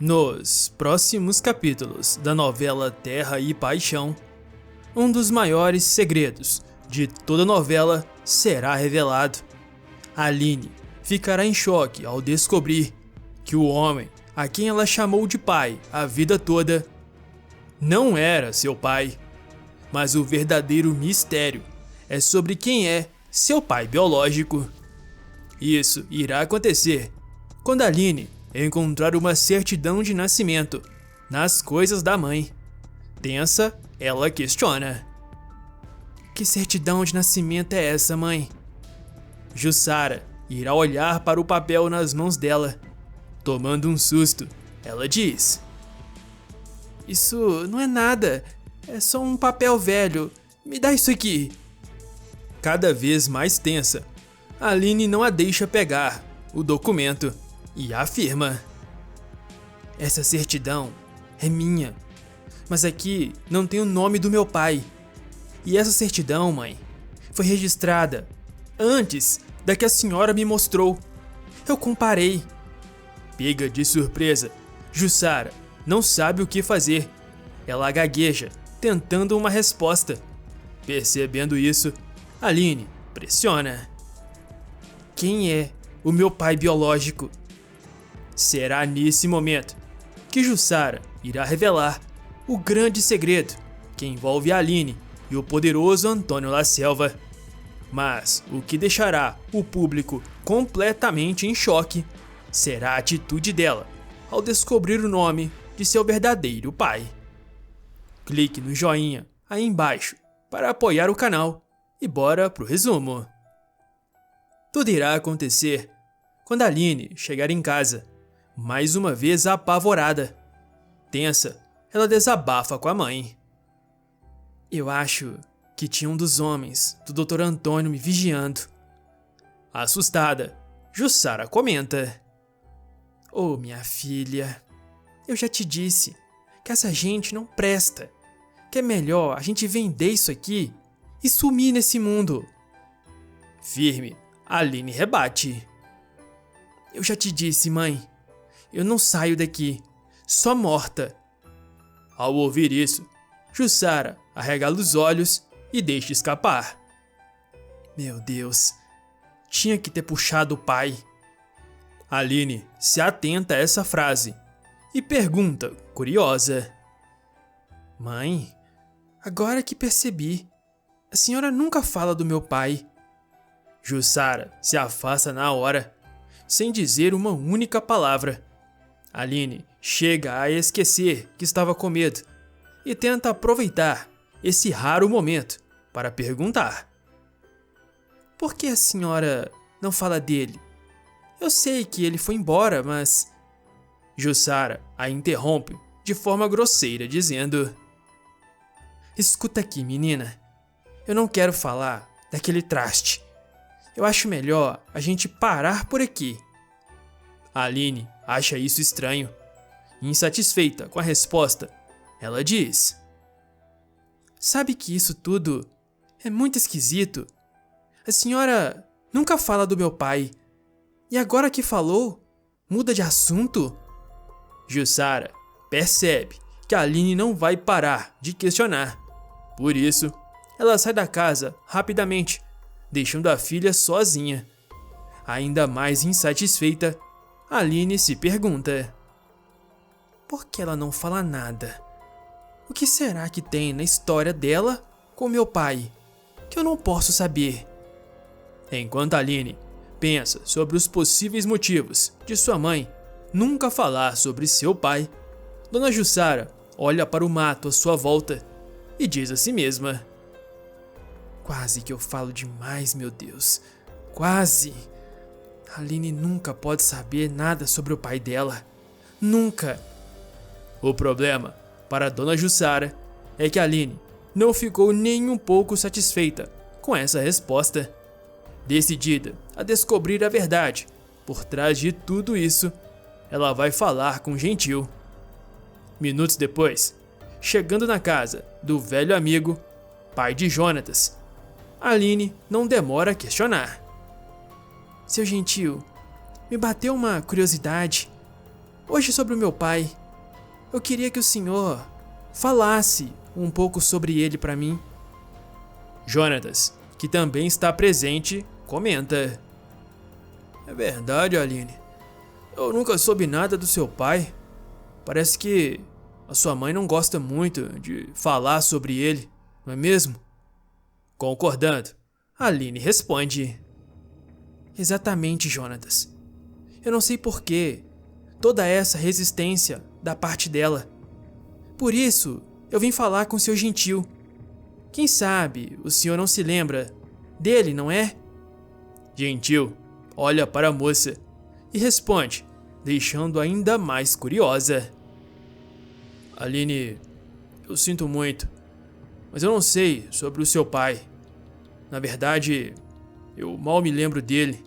Nos próximos capítulos da novela Terra e Paixão, um dos maiores segredos de toda a novela será revelado. Aline ficará em choque ao descobrir que o homem a quem ela chamou de pai a vida toda não era seu pai. Mas o verdadeiro mistério é sobre quem é seu pai biológico. Isso irá acontecer quando Aline encontrar uma certidão de nascimento nas coisas da mãe. Tensa, ela questiona: que certidão de nascimento é essa, mãe? Jussara irá olhar para o papel nas mãos dela. Tomando um susto, ela diz: isso não é nada, é só um papel velho, me dá isso aqui. Cada vez mais tensa, Aline não a deixa pegar o documento e afirma: essa certidão é minha, mas aqui não tem o nome do meu pai. E essa certidão, mãe, foi registrada antes da que a senhora me mostrou. Eu comparei. Pega de surpresa, Jussara não sabe o que fazer. Ela gagueja, tentando uma resposta. Percebendo isso, Aline pressiona: quem é o meu pai biológico? Será nesse momento que Jussara irá revelar o grande segredo que envolve a Aline e o poderoso Antônio La Selva. Mas o que deixará o público completamente em choque será a atitude dela ao descobrir o nome de seu verdadeiro pai. Clique no joinha aí embaixo para apoiar o canal e bora pro resumo. Tudo irá acontecer quando Aline chegar em casa, mais uma vez apavorada. Tensa, ela desabafa com a mãe: eu acho que tinha um dos homens do Dr. Antônio me vigiando. Assustada, Jussara comenta: oh, minha filha, eu já te disse que essa gente não presta, que é melhor a gente vender isso aqui e sumir nesse mundo. Firme, Aline rebate: eu já te disse, mãe, eu não saio daqui, só morta. Ao ouvir isso, Jussara arregala os olhos e deixa escapar: meu Deus, tinha que ter puxado o pai. Aline se atenta a essa frase e pergunta, curiosa: mãe, agora que percebi, a senhora nunca fala do meu pai. Jussara se afasta na hora, sem dizer uma única palavra. Aline chega a esquecer que estava com medo e tenta aproveitar esse raro momento para perguntar: por que a senhora não fala dele? Eu sei que ele foi embora, mas... Jussara a interrompe de forma grosseira, dizendo: escuta aqui, menina, eu não quero falar daquele traste. Eu acho melhor a gente parar por aqui. Aline acha isso estranho. Insatisfeita com a resposta, ela diz: sabe que isso tudo é muito esquisito? A senhora nunca fala do meu pai. E agora que falou, muda de assunto? Jussara percebe que Aline não vai parar de questionar. Por isso, ela sai da casa rapidamente, deixando a filha sozinha. Ainda mais insatisfeita, Aline se pergunta: por que ela não fala nada? O que será que tem na história dela com meu pai, que eu não posso saber? Enquanto Aline pensa sobre os possíveis motivos de sua mãe nunca falar sobre seu pai, Dona Jussara olha para o mato à sua volta e diz a si mesma: quase que eu falo demais, meu Deus, quase. Aline nunca pode saber nada sobre o pai dela, nunca. O problema para Dona Jussara é que Aline não ficou nem um pouco satisfeita com essa resposta. Decidida a descobrir a verdade por trás de tudo isso, ela vai falar com Gentil. Minutos depois, chegando na casa do velho amigo, pai de Jonatas, Aline não demora a questionar: seu Gentil, me bateu uma curiosidade. Hoje sobre o meu pai. Eu queria que o senhor falasse um pouco sobre ele para mim. Jonatas, que também está presente, comenta. É verdade, Aline. Eu nunca soube nada do seu pai. Parece que a sua mãe não gosta muito de falar sobre ele, não é mesmo? Concordando, Aline responde. Exatamente, Jonatas. Eu não sei porquê. Toda essa resistência da parte dela. Por isso, eu vim falar com o seu Gentil. Quem sabe o senhor não se lembra dele, não é? Gentil olha para a moça e responde, deixando ainda mais curiosa. Aline, eu sinto muito, mas eu não sei sobre o seu pai. Na verdade, eu mal me lembro dele.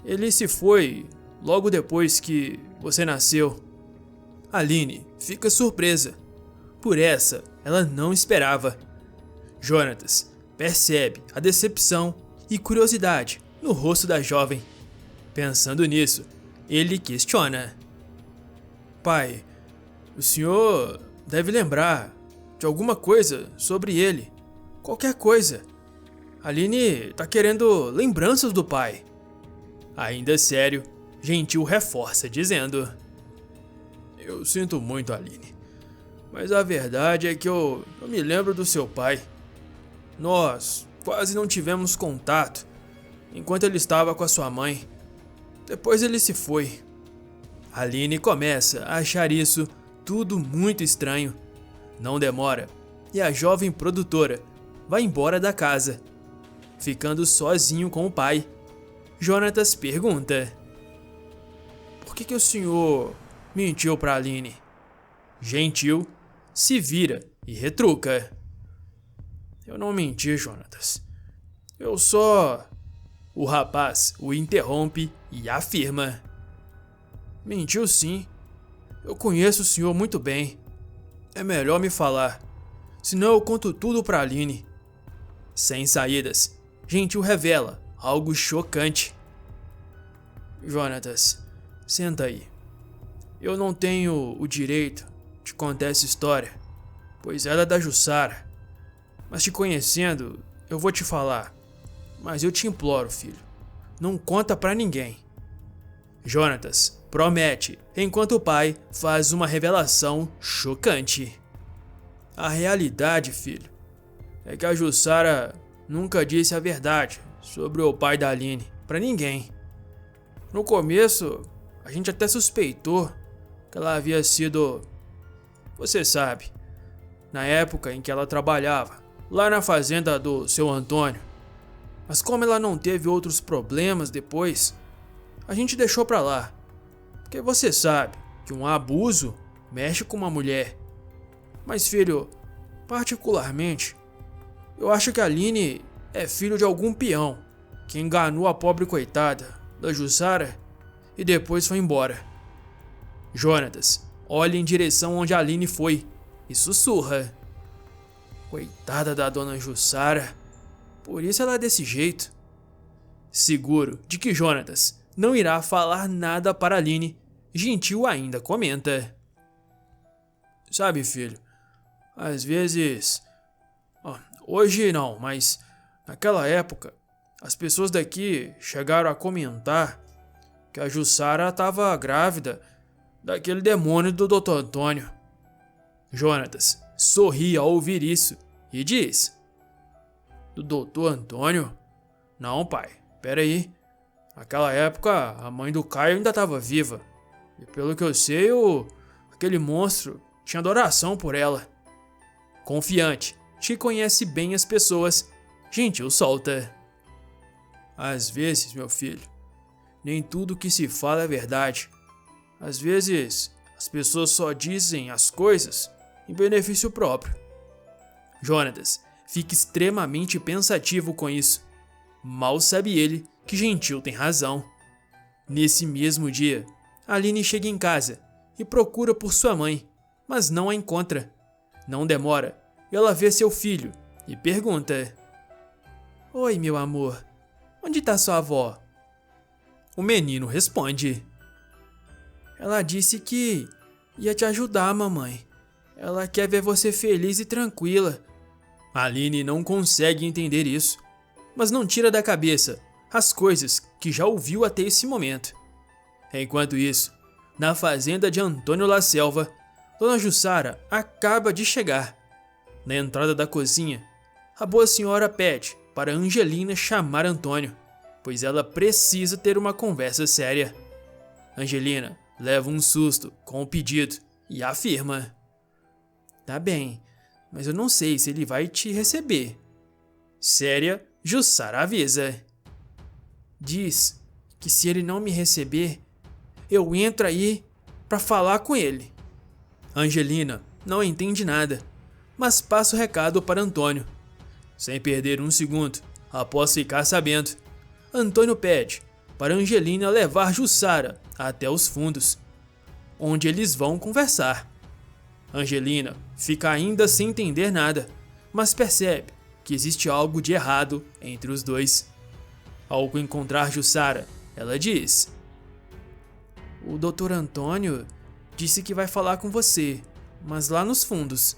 Ele se foi logo depois que você nasceu. Aline fica surpresa. Por essa, ela não esperava. Jonatas percebe a decepção e curiosidade no rosto da jovem. Pensando nisso, ele questiona. Pai, o senhor deve lembrar de alguma coisa sobre ele. Qualquer coisa. Aline tá querendo lembranças do pai. Ainda sério, Gentil reforça dizendo. Eu sinto muito, Aline. Mas a verdade é que eu me lembro do seu pai. Nós quase não tivemos contato enquanto ele estava com a sua mãe. Depois ele se foi. Aline começa a achar isso tudo muito estranho. Não demora e a jovem produtora vai embora da casa. Ficando sozinho com o pai, Jonatas pergunta. Por que o senhor mentiu para Aline? Gentil se vira e retruca. Eu não menti, Jonatas. Eu só... O rapaz o interrompe e afirma. Mentiu sim. Eu conheço o senhor muito bem. É melhor me falar, senão eu conto tudo pra Aline. Sem saídas, Gentil revela algo chocante. Jonatas, senta aí. Eu não tenho o direito de contar essa história, pois ela é da Jussara. Mas te conhecendo, eu vou te falar. Mas eu te imploro, filho, não conta pra ninguém. Jonatas promete, enquanto o pai faz uma revelação chocante. A realidade, filho, é que a Jussara nunca disse a verdade sobre o pai da Aline pra ninguém. No começo, a gente até suspeitou que ela havia sido... Você sabe, na época em que ela trabalhava, lá na fazenda do seu Antônio. Mas como ela não teve outros problemas depois, a gente deixou pra lá. Porque você sabe que um abuso mexe com uma mulher. Mas filho, particularmente, eu acho que a Aline é filho de algum peão que enganou a pobre coitada da Jussara e depois foi embora. Jonatas olha em direção onde a Aline foi e sussurra. Coitada da dona Jussara, por isso ela é desse jeito. Seguro de que Jonatas não irá falar nada para Aline, Gentil ainda comenta. Sabe, filho, às vezes... hoje não, mas naquela época, as pessoas daqui chegaram a comentar que a Jussara estava grávida daquele demônio do Dr. Antônio. Jonatas sorri ao ouvir isso e diz. Do Dr. Antônio? Não, pai, pera aí. Naquela época, a mãe do Caio ainda estava viva. E pelo que eu sei, aquele monstro tinha adoração por ela. Confiante, que conhece bem as pessoas, Gentil solta. Às vezes, meu filho, nem tudo que se fala é verdade. Às vezes, as pessoas só dizem as coisas em benefício próprio. Jonatas fica extremamente pensativo com isso. Mal sabe ele que Gentil tem razão. Nesse mesmo dia, Aline chega em casa e procura por sua mãe, mas não a encontra. Não demora, ela vê seu filho e pergunta. Oi, meu amor, onde está sua avó? O menino responde. Ela disse que ia te ajudar, mamãe. Ela quer ver você feliz e tranquila. Aline não consegue entender isso, mas não tira da cabeça as coisas que já ouviu até esse momento. Enquanto isso, na fazenda de Antônio La Selva, Dona Jussara acaba de chegar. Na entrada da cozinha, a boa senhora pede para Angelina chamar Antônio, pois ela precisa ter uma conversa séria. Angelina leva um susto com o pedido e afirma: Tá bem, mas eu não sei se ele vai te receber. Séria, Jussara avisa: Diz que se ele não me receber, eu entro aí pra falar com ele. Angelina não entende nada, mas passa o recado para Antônio. Sem perder um segundo, após ficar sabendo, Antônio pede para Angelina levar Jussara até os fundos, onde eles vão conversar. Angelina fica ainda sem entender nada, mas percebe que existe algo de errado entre os dois. Ao encontrar Jussara, ela diz: O Dr. Antônio disse que vai falar com você, mas lá nos fundos.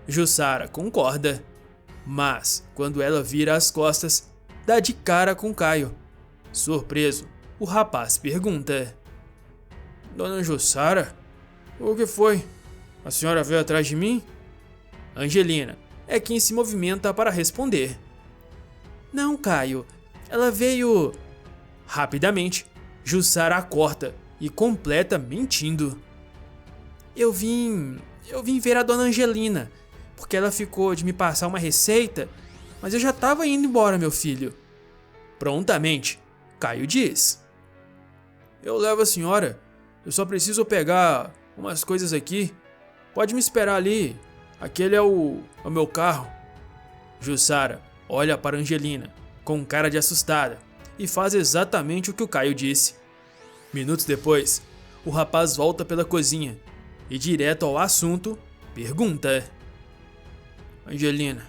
Jussara concorda, mas quando ela vira as costas, dá de cara com Caio. Surpreso, o rapaz pergunta: Dona Jussara, o que foi? A senhora veio atrás de mim? Angelina é quem se movimenta para responder: Não, Caio, ela veio... Rapidamente, Jussara a corta e completa mentindo: Eu vim ver a Dona Angelina, porque ela ficou de me passar uma receita, mas eu já estava indo embora, meu filho. Prontamente, Caio diz: Eu levo a senhora, eu só preciso pegar umas coisas aqui. Pode me esperar ali, aquele é o meu carro. Jussara olha para Angelina com cara de assustada e faz exatamente o que o Caio disse. Minutos depois, o rapaz volta pela cozinha e, direto ao assunto, pergunta: Angelina,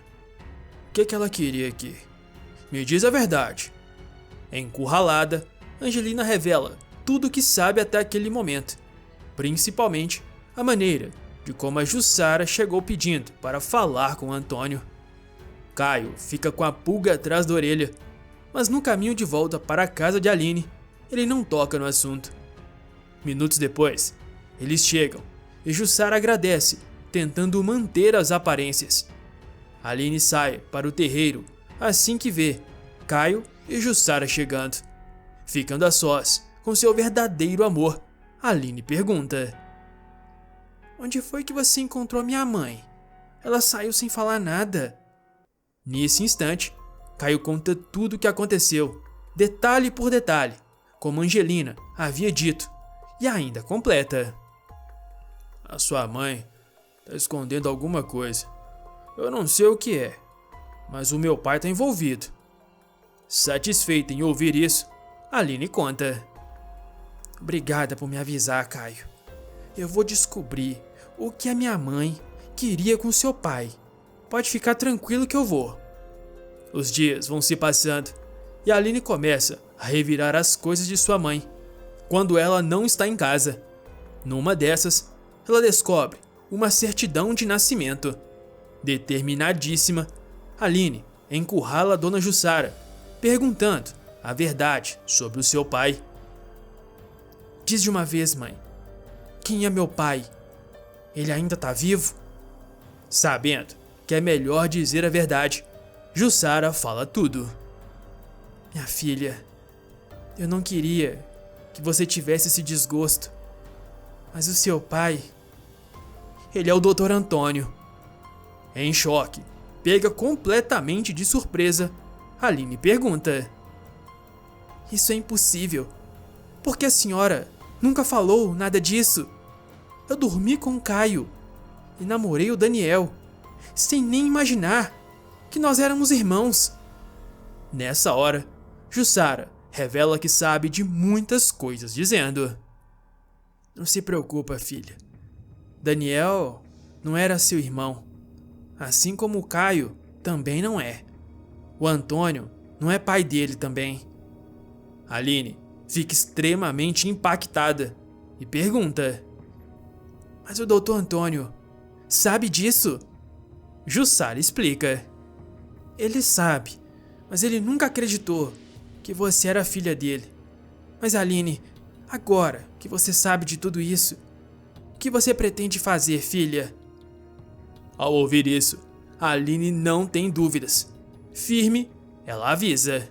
o que ela queria aqui? Me diz a verdade. Encurralada, Angelina revela tudo o que sabe até aquele momento, principalmente a maneira de como a Jussara chegou pedindo para falar com Antônio. Caio fica com a pulga atrás da orelha, mas no caminho de volta para a casa de Aline, ele não toca no assunto. Minutos depois, eles chegam e Jussara agradece, tentando manter as aparências. Aline sai para o terreiro assim que vê Caio e Jussara chegando. Ficando a sós com seu verdadeiro amor, Aline pergunta: Onde foi que você encontrou minha mãe? Ela saiu sem falar nada. Nesse instante, Caio conta tudo o que aconteceu, detalhe por detalhe, como Angelina havia dito, e ainda completa: A sua mãe está escondendo alguma coisa. Eu não sei o que é, mas o meu pai está envolvido. Satisfeita em ouvir isso, Aline conta: Obrigada por me avisar, Caio. Eu vou descobrir o que a minha mãe queria com seu pai. Pode ficar tranquilo que eu vou. Os dias vão se passando e a Aline começa a revirar as coisas de sua mãe quando ela não está em casa. Numa dessas, ela descobre uma certidão de nascimento. Determinadíssima, Aline encurrala a Dona Jussara, perguntando a verdade sobre o seu pai. Diz de uma vez, mãe, quem é meu pai? Ele ainda tá vivo? Sabendo que é melhor dizer a verdade, Jussara fala tudo. Minha filha, eu não queria que você tivesse esse desgosto, mas o seu pai, ele é o Dr. Antônio. Em choque, pega completamente de surpresa, Aline pergunta: Isso é impossível. Por que a senhora nunca falou nada disso? Eu dormi com o Caio e namorei o Daniel, sem nem imaginar que nós éramos irmãos. Nessa hora, Jussara revela que sabe de muitas coisas, dizendo: Não se preocupa, filha. Daniel não era seu irmão, assim como o Caio também não é. O Antônio não é pai dele também. Aline fica extremamente impactada e pergunta: Mas o Dr. Antônio sabe disso? Jussara explica: Ele sabe, mas ele nunca acreditou que você era filha dele. Mas Aline, agora que você sabe de tudo isso, o que você pretende fazer, filha? Ao ouvir isso, Aline não tem dúvidas. Firme, ela avisa: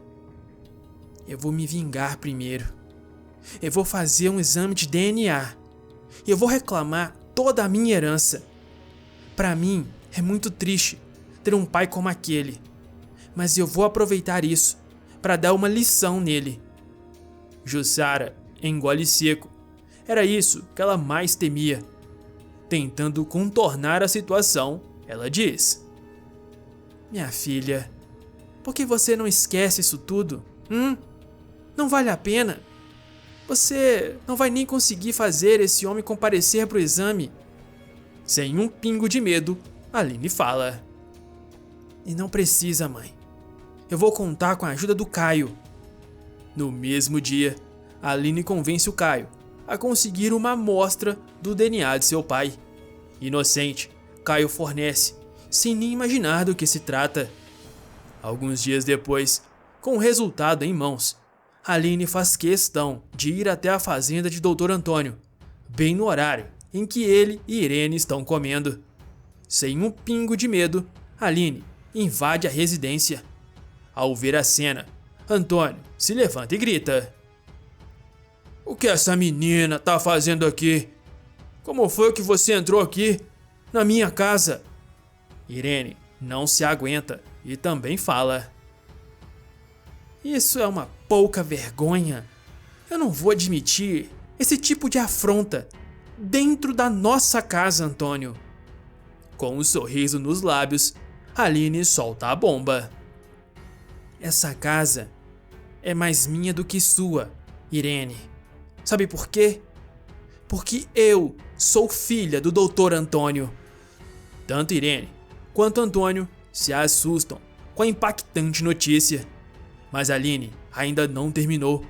Eu vou me vingar primeiro. Eu vou fazer um exame de DNA. Eu vou reclamar toda a minha herança. Para mim, é muito triste ter um pai como aquele. Mas eu vou aproveitar isso para dar uma lição nele. Jussara engole seco. Era isso que ela mais temia. Tentando contornar a situação, ela diz: Minha filha, por que você não esquece isso tudo? Não vale a pena. Você não vai nem conseguir fazer esse homem comparecer pro exame. Sem um pingo de medo, Aline fala: E não precisa, mãe. Eu vou contar com a ajuda do Caio. No mesmo dia, Aline convence o Caio a conseguir uma amostra do DNA de seu pai. Inocente, Caio fornece, sem nem imaginar do que se trata. Alguns dias depois, com o resultado em mãos, Aline faz questão de ir até a fazenda de Dr. Antônio, bem no horário em que ele e Irene estão comendo. Sem um pingo de medo, Aline invade a residência. Ao ver a cena, Antônio se levanta e grita: O que essa menina tá fazendo aqui? Como foi que você entrou aqui, na minha casa? Irene não se aguenta e também fala: Isso é uma pouca vergonha. Eu não vou admitir esse tipo de afronta dentro da nossa casa, Antônio. Com um sorriso nos lábios, Aline solta a bomba: Essa casa é mais minha do que sua, Irene. Sabe por quê? Porque eu sou filha do Dr. Antônio. Tanto Irene quanto Antônio se assustam com a impactante notícia. Mas Aline ainda não terminou.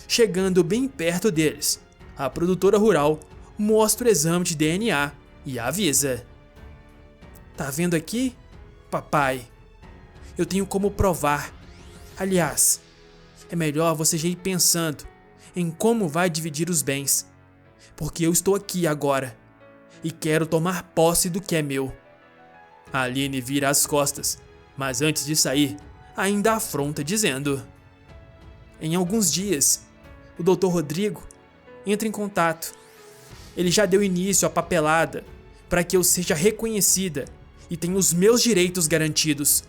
Chegando bem perto deles, a produtora rural mostra o exame de DNA e avisa: Tá vendo aqui, papai? Eu tenho como provar. Aliás, é melhor você já ir pensando em como vai dividir os bens, porque eu estou aqui agora e quero tomar posse do que é meu. A Aline vira as costas, mas antes de sair, ainda afronta dizendo: Em alguns dias, o Dr. Rodrigo entra em contato. Ele já deu início à papelada para que eu seja reconhecida e tenha os meus direitos garantidos.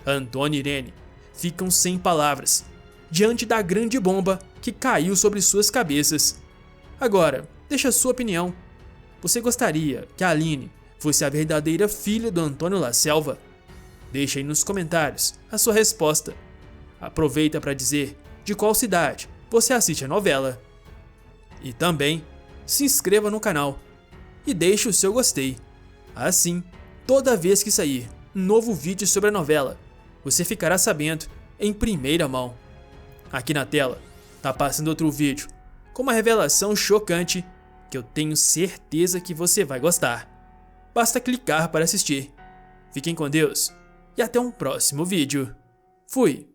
Antônio e Irene ficam sem palavras diante da grande bomba que caiu sobre suas cabeças. Agora, deixa a sua opinião. Você gostaria que a Aline fosse a verdadeira filha do Antônio La Selva? Deixa aí nos comentários a sua resposta. Aproveita para dizer de qual cidade você assiste a novela. E também se inscreva no canal e deixe o seu gostei. Assim, toda vez que sair um novo vídeo sobre a novela, você ficará sabendo em primeira mão. Aqui na tela tá passando outro vídeo com uma revelação chocante que eu tenho certeza que você vai gostar. Basta clicar para assistir. Fiquem com Deus e até um próximo vídeo. Fui!